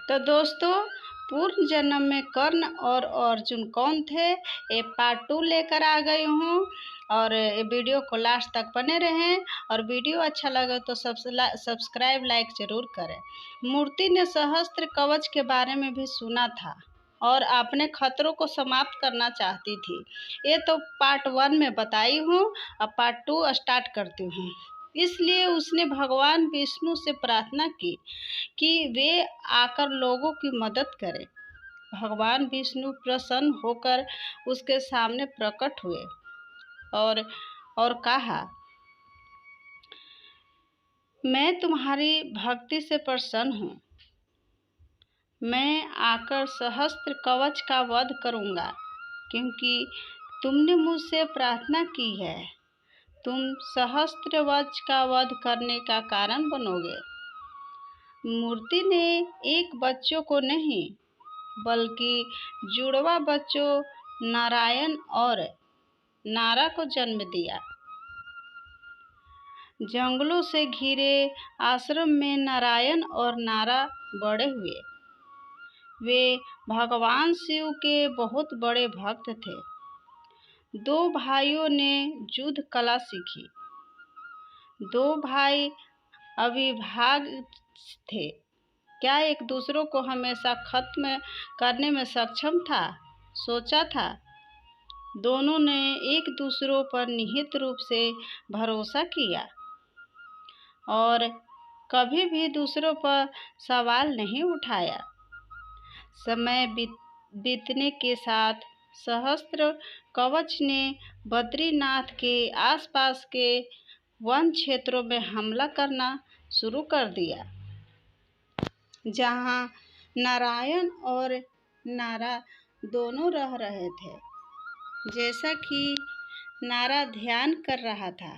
तो दोस्तों, पूर्व जन्म में कर्ण और अर्जुन कौन थे, ये पार्ट 2 लेकर आ गई हूँ। और ये वीडियो को लास्ट तक बने रहें। और वीडियो अच्छा लगे तो सब्सक्राइब लाइक ज़रूर करें। मूर्ति ने सहस्त्र कवच के बारे में भी सुना था और अपने खतरों को समाप्त करना चाहती थी। ये तो पार्ट 1 में बताई हूँ। अब पार्ट 2 स्टार्ट करती हूँ। इसलिए उसने भगवान विष्णु से प्रार्थना की कि वे आकर लोगों की मदद करें। भगवान विष्णु प्रसन्न होकर उसके सामने प्रकट हुए और कहा, मैं तुम्हारी भक्ति से प्रसन्न हूँ। मैं आकर सहस्त्र कवच का वध करूँगा, क्योंकि तुमने मुझसे प्रार्थना की है। तुम सहस्त्र वच का वध करने का कारण बनोगे। मूर्ति ने एक बच्चों को नहीं, बल्कि जुड़वा बच्चों नारायण और नारा को जन्म दिया। जंगलों से घिरे आश्रम में नारायण और नारा बड़े हुए। वे भगवान शिव के बहुत बड़े भक्त थे। दो भाइयों ने युद्ध कला सीखी। दो भाई अविभाज्य थे। क्या एक दूसरों को हमेशा खत्म करने में सक्षम था? सोचा था। दोनों ने एक दूसरों पर निहित रूप से भरोसा किया और कभी भी दूसरों पर सवाल नहीं उठाया। समय बीतने के साथ सहस्त्र कवच ने बद्रीनाथ के आसपास के वन क्षेत्रों में हमला करना शुरू कर दिया, जहां नारायण और नारा दोनों रह रहे थे। जैसा कि नारा ध्यान कर रहा था,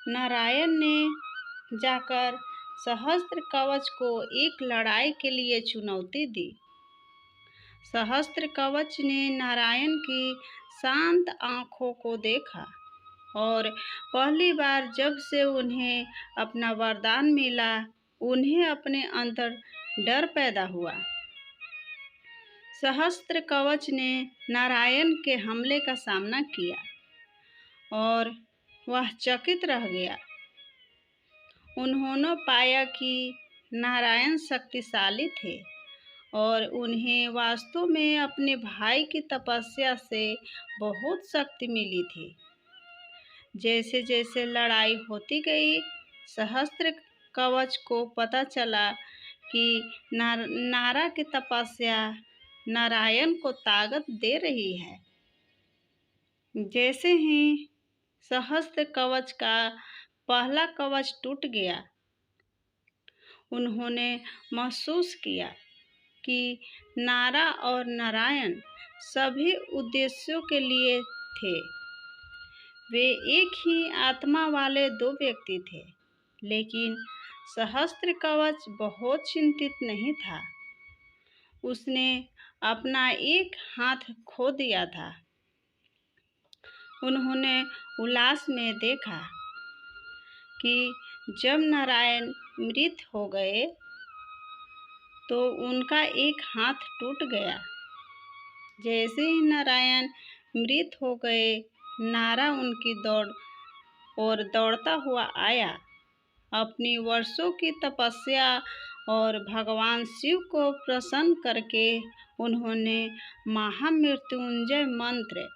नारायण ने जाकर सहस्त्र कवच को एक लड़ाई के लिए चुनौती दी। सहस्त्र कवच ने नारायण की शांत आंखों को देखा और पहली बार जब से उन्हें अपना वरदान मिला, उन्हें अपने अंदर डर पैदा हुआ। सहस्त्र कवच ने नारायण के हमले का सामना किया और वह चकित रह गया। उन्होंने पाया कि नारायण शक्तिशाली थे और उन्हें वास्तव में अपने भाई की तपस्या से बहुत शक्ति मिली थी। जैसे जैसे लड़ाई होती गई, सहस्त्र कवच को पता चला कि नारा की तपस्या नारायण को ताकत दे रही है। जैसे ही सहस्त्र कवच का पहला कवच टूट गया, उन्होंने महसूस किया कि नारा और नारायण सभी उद्देश्यों के लिए थे। वे एक ही आत्मा वाले दो व्यक्ति थे। लेकिन सहस्त्र कवच बहुत चिंतित नहीं था। उसने अपना एक हाथ खो दिया था। उन्होंने उल्लास में देखा कि जब नारायण मृत हो गए तो उनका एक हाथ टूट गया। जैसे ही नारायण मृत हो गए, नारा उनकी दौड़ता हुआ आया। अपनी वर्षों की तपस्या और भगवान शिव को प्रसन्न करके उन्होंने महामृत्युंजय मंत्र,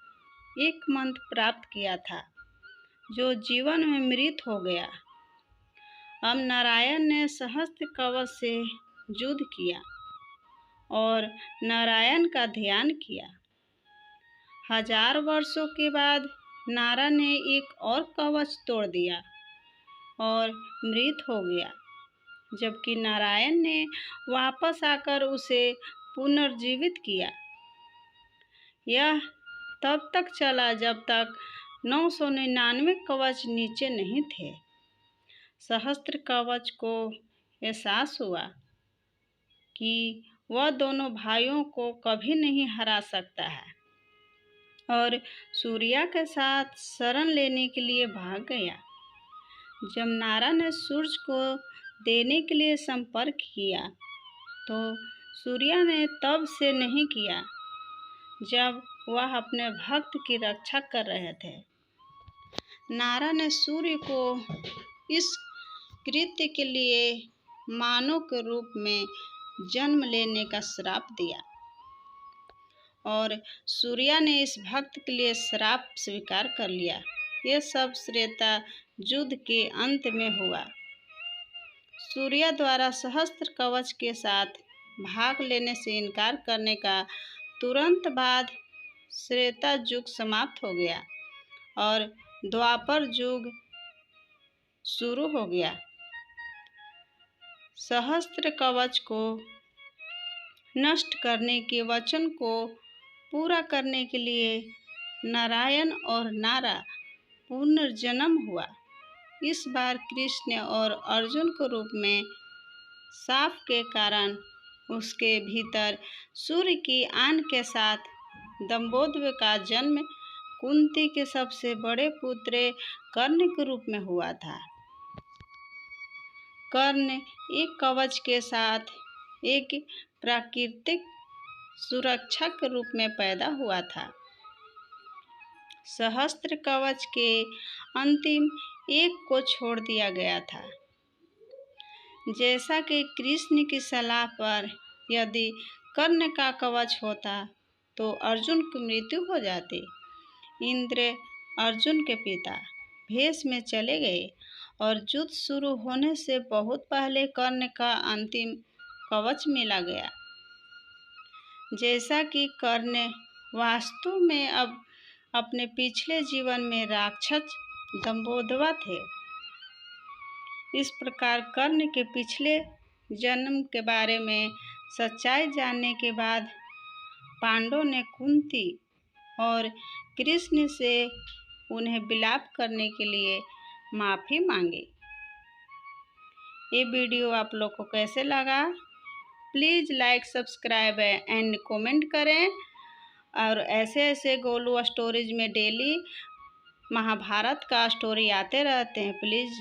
एक मंत्र प्राप्त किया था जो जीवन में मृत हो गया। अब नारायण ने सहस्त्र कवच से युद्ध किया और नारायण का ध्यान किया। 1000 वर्षों के बाद नारा ने एक और कवच तोड़ दिया और मृत हो गया, जबकि नारायण ने वापस आकर उसे पुनर्जीवित किया। यह तब तक चला जब तक 999 कवच नीचे नहीं थे। सहस्त्र कवच को एहसास हुआ कि वह दोनों भाइयों को कभी नहीं हरा सकता है और सूर्या के साथ शरण लेने के लिए भाग गया। जब नारा ने सूर्य को देने के लिए संपर्क किया तो सूर्य ने तब से नहीं किया जब वह अपने भक्त की रक्षा कर रहे थे। नारा ने सूर्य को इस कृत्य के लिए मानव के रूप में जन्म लेने का श्राप दिया और सूर्य ने इस भक्त के लिए श्राप स्वीकार कर लिया। यह सब त्रेता युद्ध के अंत में हुआ। सूर्य द्वारा सहस्त्र कवच के साथ भाग लेने से इनकार करने का तुरंत बाद त्रेता युग समाप्त हो गया और द्वापर युग शुरू हो गया। सहस्त्र कवच को नष्ट करने के वचन को पूरा करने के लिए नारायण और नारा पुनर्जन्म हुआ। इस बार कृष्ण और अर्जुन के रूप में शाप के कारण उसके भीतर सूर्य की आन के साथ दंभोदर का जन्म कुंती के सबसे बड़े पुत्र कर्ण के रूप में हुआ था। कर्ण एक कवच के साथ एक प्राकृतिक सुरक्षा के रूप में पैदा हुआ था। सहस्त्र कवच के अंतिम एक को छोड़ दिया गया था। जैसा कि कृष्ण की सलाह पर यदि कर्ण का कवच होता तो अर्जुन की मृत्यु हो जाती। इंद्र अर्जुन के पिता भेष में चले गए और युद्ध शुरू होने से बहुत पहले कर्ण का अंतिम कवच मिला गया। जैसा कि कर्ण वास्तव में अब अपने पिछले जीवन में राक्षस दंभोदर थे, इस प्रकार कर्ण के पिछले जन्म के बारे में सच्चाई जानने के बाद पांडवों ने कुंती और कृष्ण से उन्हें विलाप करने के लिए माफ़ी मांगी। ये वीडियो आप लोग को कैसे लगा? Please like, subscribe and comment करें। और ऐसे गोलू स्टोरीज में डेली महाभारत का स्टोरी आते रहते हैं। प्लीज़